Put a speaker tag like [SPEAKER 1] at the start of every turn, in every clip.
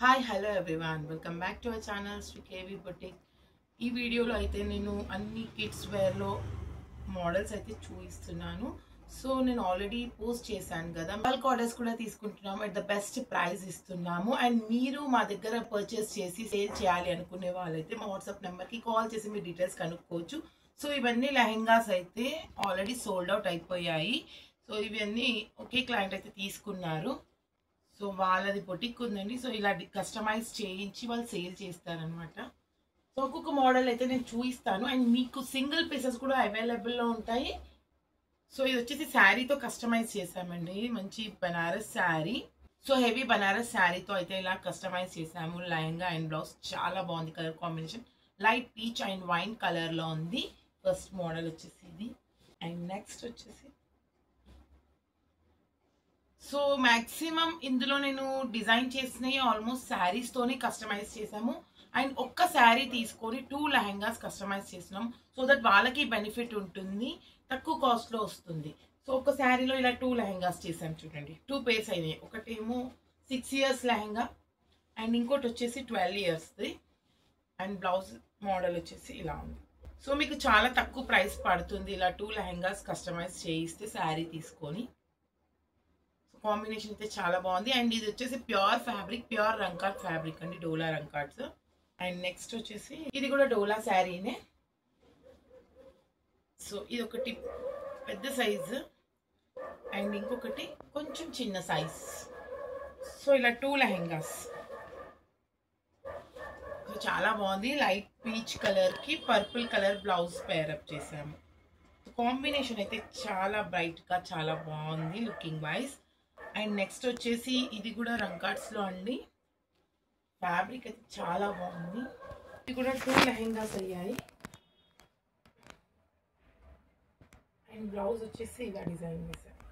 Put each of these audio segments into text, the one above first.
[SPEAKER 1] Hi hello everyone welcome back to our channel Shri KV boutique. ఈ వీడియోలో అయితే నేను అన్ని కిడ్స్ వేర్లో మోడల్స్ అయితే చూపిస్తున్నాను. సో నేను ఆల్రెడీ పోస్ట్ చేశాను కదా, బల్క్ ఆర్డర్స్ కూడా తీసుకుంటున్నాము, అట్ ద బెస్ట్ ప్రైస్ ఇస్తున్నాము. అండ్ మీరు మా దగ్గర పర్చేస్ చేసి సేల్ చేయాలి అనుకునే వాళ్ళైతే మా వాట్సాప్ నెంబర్కి కాల్ చేసి మీ డీటెయిల్స్ కనుక్కోవచ్చు. సో ఇవన్నీ లెహెంగాస్ అయితే ఆల్రెడీ సోల్డ్ అవుట్ అయిపోయాయి. సో ఇవన్నీ ఒకే క్లయింట్ అయితే తీసుకున్నారు. సో వాళ్ళది బొటిక్ ఉందండి. సో ఇలా కస్టమైజ్ చేయించి వాళ్ళు సేల్ చేస్తారనమాట. సో ఒక్కొక్క మోడల్ అయితే నేను చూపిస్తాను అండ్ మీకు సింగిల్ పీసెస్ కూడా అవైలబుల్లో ఉంటాయి. సో ఇది వచ్చేసి శారీతో కస్టమైజ్ చేసామండి, మంచి బనారస్ శారీ. సో హెవీ బనారస్ శారీతో అయితే ఇలా కస్టమైజ్ చేసాము. లెహంగా అండ్ బ్లౌజ్ చాలా బాగుంది. Colour combination light peach and wine కలర్లో ఉంది. ఫస్ట్ మోడల్ వచ్చేసి ఇది. అండ్ నెక్స్ట్ వచ్చేసి సో మ్యాక్సిమం ఇందులో నేను డిజైన్ చేసినవి ఆల్మోస్ట్ శారీస్తోనే కస్టమైజ్ చేసాము. అండ్ ఒక్క శారీ తీసుకొని 2 లెహెంగాస్ కస్టమైజ్ చేసినాం. సో దట్ వాళ్ళకి బెనిఫిట్ ఉంటుంది, తక్కువ కాస్ట్లో వస్తుంది. సో ఒక శారీలో ఇలా 2 లెహెంగాస్ చేసాం చూడండి. 2 పేర్స్ అయినాయి. ఒకటేమో 6 ఇయర్స్ లెహెంగా అండ్ ఇంకోటి వచ్చేసి 12 ఇయర్స్ది. అండ్ బ్లౌజ్ మోడల్ వచ్చేసి ఇలా ఉంది. సో మీకు చాలా తక్కువ ప్రైస్ పడుతుంది ఇలా 2 లెహెంగాస్ కస్టమైజ్ చేయిస్తే శారీ తీసుకొని. కాంబినేషన్ అయితే చాలా బాగుంది. అండ్ ఇది వచ్చేసి ప్యూర్ ఫ్యాబ్రిక్, ప్యూర్ రంకాట్ ఫ్యాబ్రిక్ అండి, డోలా రంకాట్స్. అండ్ నెక్స్ట్ వచ్చేసి ఇది కూడా డోలా శారీనే. సో ఇది ఒకటి పెద్ద సైజు అండ్ ఇంకొకటి కొంచెం చిన్న సైజ్. సో ఇలా 2 లెహెంగాస్. సో చాలా బాగుంది. లైట్ పీచ్ కలర్కి పర్పుల్ కలర్ బ్లౌజ్ పేరప్ చేసాము. కాంబినేషన్ అయితే చాలా బ్రైట్గా చాలా బాగుంది లుకింగ్ వైజ్. అండ్ నెక్స్ట్ వచ్చేసి ఇది కూడా రంకాట్స్లో అండి. ఫ్యాబ్రిక్ అయితే చాలా బాగుంది. ఇది కూడా 2 లెహెంగాస్ అయ్యాయి. అండ్ బ్లౌజ్ వచ్చేసి ఇలా డిజైన్ చేశారు.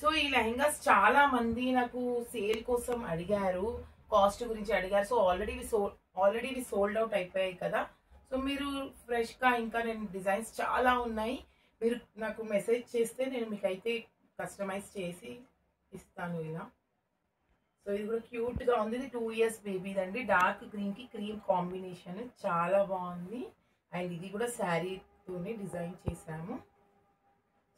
[SPEAKER 1] సో ఈ లెహెంగాస్ చాలా మంది నాకు సేల్ కోసం అడిగారు, కాస్ట్ గురించి అడిగారు. సో ఆల్రెడీ ఇవి సోల్డ్ అవుట్ అయిపోయాయి కదా. సో మీరు ఫ్రెష్గా ఇంకా నేను డిజైన్స్ చాలా ఉన్నాయి, మీరు నాకు మెసేజ్ చేస్తే నేను మీకైతే కస్టమైజ్ చేసి ఇస్తాను ఇలా. సో ఇది కూడా క్యూట్గా ఉంది. ఇది 2 ఇయర్స్ బేబీదండి. డార్క్ గ్రీన్కి క్రీమ్ కాంబినేషన్ చాలా బాగుంది. అండ్ ఇది కూడా శారీతోనే డిజైన్ చేశాము.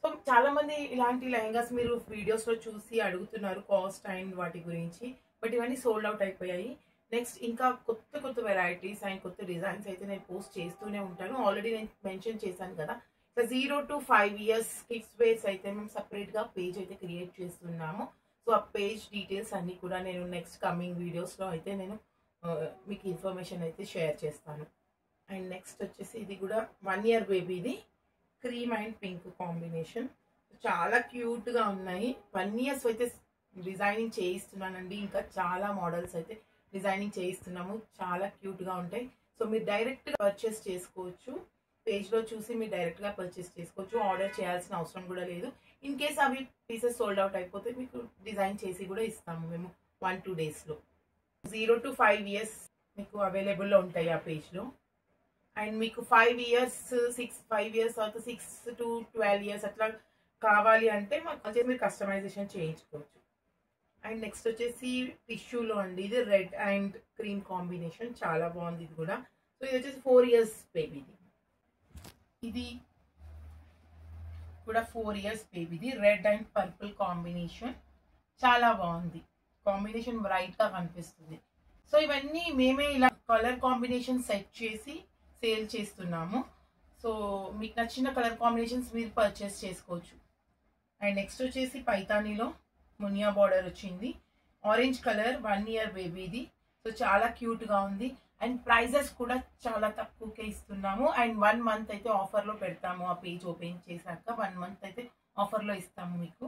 [SPEAKER 1] సో చాలా మంది ఇలాంటి లెహెంగాస్ మీరు వీడియోస్లో చూసి అడుగుతున్నారు కాస్ట్ అండ్ వాటి గురించి, బట్ ఇవన్నీ సోల్డ్ అవుట్ అయిపోయాయి. నెక్స్ట్ ఇంకా కొత్త కొత్త వెరైటీస్ అండ్ కొత్త డిజైన్స్ అయితే నేను పోస్ట్ చేస్తూనే ఉంటాను. ఆల్రెడీ నేను మెన్షన్ చేశాను కదా, 0 to 5 ఇయర్స్ కిడ్స్ వేర్స్ అయితే మేము సపరేట్గా పేజ్ అయితే క్రియేట్ చేస్తున్నాము. సో ఆ పేజ్ డీటెయిల్స్ అన్నీ కూడా నేను నెక్స్ట్ కమింగ్ వీడియోస్లో అయితే నేను మీకు ఇన్ఫర్మేషన్ అయితే షేర్ చేస్తాను. అండ్ నెక్స్ట్ వచ్చేసి ఇది కూడా 1 ఇయర్ బేబీది, క్రీమ్ అండ్ పింక్ కాంబినేషన్. చాలా క్యూట్గా ఉన్నాయి. 1 ఇయర్స్ అయితే డిజైనింగ్ చేయిస్తున్నానండి. ఇంకా చాలా మోడల్స్ అయితే డిజైనింగ్ చేయిస్తున్నాము, చాలా క్యూట్గా ఉంటాయి. సో మీరు డైరెక్ట్గా పర్చేస్ చేసుకోవచ్చు, పేజ్లో చూసి మీరు డైరెక్ట్గా పర్చేస్ చేసుకోవచ్చు. ఆర్డర్ చేయాల్సిన అవసరం కూడా లేదు. ఇన్ కేస్ అవి పీసెస్ సోల్డ్ అవుట్ అయిపోతే మీకు డిజైన్ చేసి కూడా ఇస్తాము మేము 1-2 డేస్లో. 0 to 5 ఇయర్స్ మీకు అవైలబుల్లో ఉంటాయి ఆ పేజ్లో. అండ్ మీకు 5 ఇయర్స్ 5 ఇయర్స్ తర్వాత 6 to 12 ఇయర్స్ అట్లా కావాలి అంటే మాకు మీరు కస్టమైజేషన్ చేయించుకోవచ్చు. అండ్ నెక్స్ట్ వచ్చేసి టిష్యూలో అండి. ఇది రెడ్ అండ్ క్రీమ్ కాంబినేషన్ చాలా బాగుంది ఇది కూడా. సో ఇది వచ్చేసి 4 ఇయర్స్ బేబీది. ఇది కూడా 4 ఇయర్స్ బేబీది. రెడ్ అండ్ పర్పుల్ కాంబినేషన్ చాలా బాగుంది. కాంబినేషన్ బ్రైట్గా కనిపిస్తుంది. సో ఇవన్నీ మేమే ఇలా కలర్ కాంబినేషన్ సెట్ చేసి సేల్ చేస్తున్నాము. సో మీకు నచ్చిన కలర్ కాంబినేషన్స్ మీరు పర్చేస్ చేసుకోవచ్చు. అండ్ నెక్స్ట్ వచ్చేసి పైతానీలో మునియా బార్డర్ వచ్చింది. ఆరెంజ్ కలర్ 1 ఇయర్ బేబీది. సో చాలా క్యూట్గా ఉంది. అండ్ ప్రైజెస్ కూడా చాలా తక్కువకే ఇస్తున్నాము. అండ్ 1 మంత్ అయితే ఆఫర్లో పెడతాము. ఆ పేజ్ ఓపెన్ చేశాక 1 మంత్ అయితే ఆఫర్లో ఇస్తాము మీకు.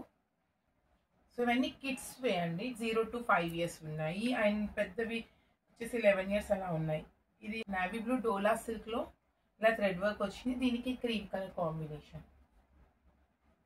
[SPEAKER 1] సో ఇవన్నీ కిడ్స్ వే అండి. 0 to 5 ఇయర్స్ ఉన్నాయి. అండ్ పెద్దవి వచ్చేసి 11 ఇయర్స్ అలా ఉన్నాయి. ఇది నావీ బ్లూ డోలా సిల్క్లో ఇలా థ్రెడ్ వర్క్ వచ్చింది, దీనికి క్రీమ్ కలర్ కాంబినేషన్.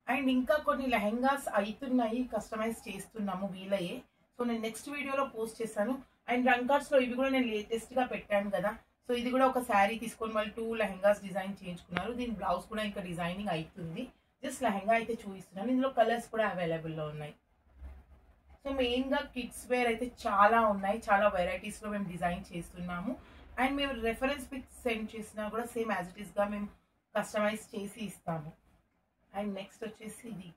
[SPEAKER 1] అండ్ ఇంకా కొన్ని లెహెంగాస్ అవుతున్నాయి, కస్టమైజ్ చేస్తున్నాము వీలయ్యే. సో నేను నెక్స్ట్ వీడియోలో పోస్ట్ చేశాను. అండ్ రంకాట్స్లో ఇవి కూడా నేను లేటెస్ట్గా పెట్టాను కదా. సో ఇది కూడా ఒక శారీ తీసుకొని వాళ్ళు 2 లెహెంగాస్ డిజైన్ చేయించుకున్నారు. దీని బ్లౌజ్ కూడా ఇంకా డిజైనింగ్ అవుతుంది. జస్ట్ లెహెంగా అయితే చూపిస్తున్నాను. ఇందులో కలర్స్ కూడా అవైలబుల్లో ఉన్నాయి. సో మెయిన్గా కిడ్స్ వేర్ అయితే చాలా ఉన్నాయి, చాలా వెరైటీస్లో మేము డిజైన్ చేస్తున్నాము. అండ్ మేము రెఫరెన్స్ పిక్స్ సెండ్ చేసినా కూడా సేమ్ యాజ్ ఇట్ ఈస్గా మేము కస్టమైజ్ చేసి ఇస్తాము. అండ్ నెక్స్ట్ వచ్చేసి ఇది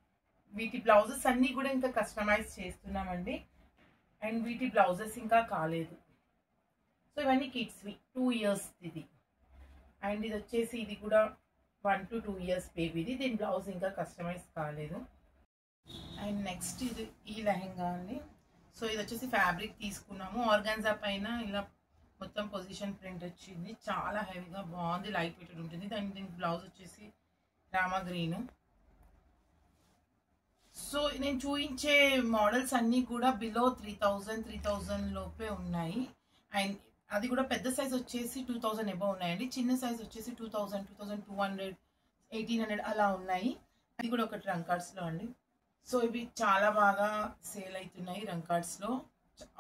[SPEAKER 1] వీటి బ్లౌజెస్ అన్నీ కూడా ఇంకా కస్టమైజ్ చేస్తున్నామండి. అండ్ వీటి బ్లౌజెస్ ఇంకా కాలేదు. సో ఇవన్నీ కిడ్స్వి 2 years ఇది. అండ్ ఇది వచ్చేసి ఇది కూడా 1 to 2 years బేబీది. దీని బ్లౌజ్ ఇంకా కస్టమైజ్ కాలేదు. అండ్ నెక్స్ట్ ఇది ఈ లెహెంగా అండి. సో ఇది వచ్చేసి ఫ్యాబ్రిక్ తీసుకున్నాము. ఆర్గాన్జా పైన ఇలా మొత్తం పొజిషన్ ప్రింట్ వచ్చింది. చాలా హెవీగా బాగుంది, లైట్ వెయిటెడ్ ఉంటుంది. దీని బ్లౌజ్ వచ్చేసి రామా గ్రీన్. సో నేను చూపించే మోడల్స్ అన్నీ కూడా బిలో 3000 లోపే ఉన్నాయి. అండ్ అది కూడా పెద్ద సైజ్ వచ్చేసి 2000 ఎబో ఉన్నాయండి. చిన్న సైజ్ వచ్చేసి 2000, 2200, 1800 అలా ఉన్నాయి. అది కూడా ఒక రంకార్డ్స్లో అండి. సో ఇవి చాలా బాగా సేల్ అవుతున్నాయి రంకార్డ్స్లో.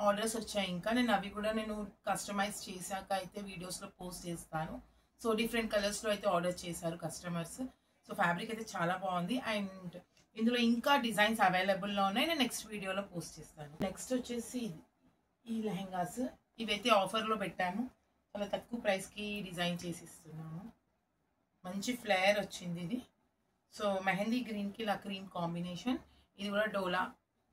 [SPEAKER 1] ఆర్డర్స్ వచ్చాయి. ఇంకా అవి కూడా నేను కస్టమైజ్ చేశాక అయితే వీడియోస్లో పోస్ట్ చేస్తాను. సో డిఫరెంట్ కలర్స్లో అయితే ఆర్డర్ చేశారు కస్టమర్స్. సో ఫ్యాబ్రిక్ అయితే చాలా బాగుంది. అండ్ ఇందులో ఇంకా డిజైన్స్ అవైలబుల్లో ఉన్నాయి. నేను నెక్స్ట్ వీడియోలో పోస్ట్ చేస్తాను. నెక్స్ట్ వచ్చేసి ఈ లెహెంగాస్. ఇవైతే ఆఫర్లో పెట్టాము. చాలా తక్కువ ప్రైస్కి డిజైన్ చేసి ఇస్తున్నాము. మంచి ఫ్లేయర్ వచ్చింది ఇది. సో మెహందీ గ్రీన్కి ఇలా క్రీమ్ కాంబినేషన్. ఇది కూడా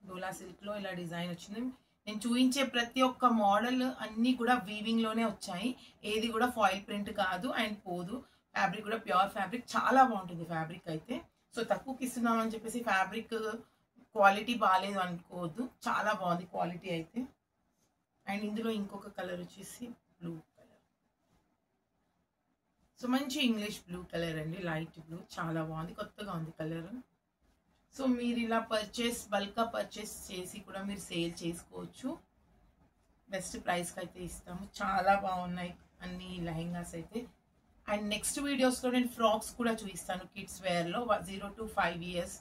[SPEAKER 1] డోలా సిల్క్లో ఇలా డిజైన్ వచ్చింది. నేను చూపించే ప్రతి ఒక్క మోడల్ అన్నీ కూడా వీవింగ్లోనే వచ్చాయి. ఏది కూడా ఫాయిల్ ప్రింట్ కాదు అండ్ పోదు. ఫ్యాబ్రిక్ కూడా ప్యూర్ ఫ్యాబ్రిక్, చాలా బాగుంటుంది ఫ్యాబ్రిక్ అయితే. సో తక్కువకి ఇస్తున్నామని చెప్పేసి ఫ్యాబ్రిక్ క్వాలిటీ బాగాలేదు అనుకోవద్దు, చాలా బాగుంది క్వాలిటీ అయితే. అండ్ ఇందులో ఇంకొక కలర్ వచ్చేసి బ్లూ కలర్. సో మంచి ఇంగ్లీష్ బ్లూ కలర్ అండి, లైట్ బ్లూ, చాలా బాగుంది, కొత్తగా ఉంది కలర్. సో మీరు ఇలా బల్క్గా పర్చేస్ చేసి కూడా మీరు సేల్ చేసుకోవచ్చు. బెస్ట్ ప్రైస్కి అయితే ఇస్తాము. చాలా బాగున్నాయి అన్ని లెహెంగాస్ అయితే. అండ్ నెక్స్ట్ వీడియోస్లో నేను ఫ్రాక్స్ కూడా చూపిస్తాను. కిడ్స్ వేర్లో 0 to 5 years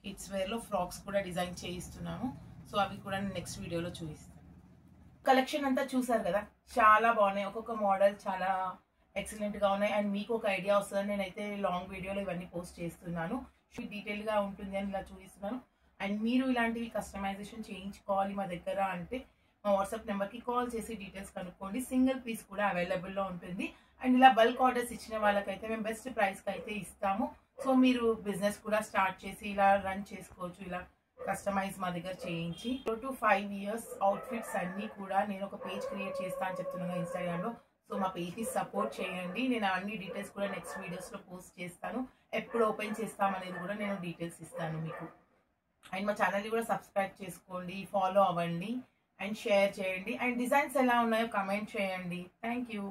[SPEAKER 1] కిడ్స్ వేర్లో ఫ్రాక్స్ కూడా డిజైన్ చేయిస్తున్నాము. సో అవి కూడా నేను నెక్స్ట్ వీడియోలో చూపిస్తాను. కలెక్షన్ అంతా చూసారు కదా, చాలా బాగున్నాయి. ఒక్కొక్క మోడల్ చాలా ఎక్సలెంట్గా ఉన్నాయి. అండ్ మీకు ఒక ఐడియా వస్తుందని నేనైతే లాంగ్ వీడియోలో ఇవన్నీ పోస్ట్ చేస్తున్నాను. డీటెయిల్గా ఉంటుంది అని ఇలా చూపిస్తున్నాను. అండ్ మీరు ఇలాంటివి కస్టమైజేషన్ చేయించుకోవాలి మా దగ్గర అంటే మా వాట్సాప్ నెంబర్కి కాల్ చేసి డీటెయిల్స్ కనుక్కోండి. సింగిల్ పీస్ కూడా అవైలబుల్లో ఉంటుంది. అండ్ ఇలా బల్క్ ఆర్డర్స్ ఇచ్చిన వాళ్ళకైతే మేము బెస్ట్ ప్రైస్కి అయితే ఇస్తాము. సో మీరు బిజినెస్ కూడా స్టార్ట్ చేసి ఇలా రన్ చేసుకోవచ్చు, ఇలా కస్టమైజ్ మా దగ్గర చేయించి. 4 to 5 years అవుట్ఫిట్స్ అన్నీ కూడా నేను ఒక పేజ్ క్రియేట్ చేస్తాను అని చెప్తున్నాను ఇన్స్టాగ్రామ్లో. సో మా పేజ్ని సపోర్ట్ చేయండి. నేను అన్ని డీటెయిల్స్ కూడా నెక్స్ట్ వీడియోస్లో పోస్ట్ చేస్తాను. ఎప్పుడు ఓపెన్ చేస్తామనేది కూడా నేను డీటెయిల్స్ ఇస్తాను మీకు. అండ్ మా ఛానల్ని కూడా సబ్స్క్రైబ్ చేసుకోండి, ఫాలో అవ్వండి అండ్ షేర్ చేయండి. అండ్ డిజైన్స్ ఎలా ఉన్నాయో కమెంట్ చేయండి. Thank you.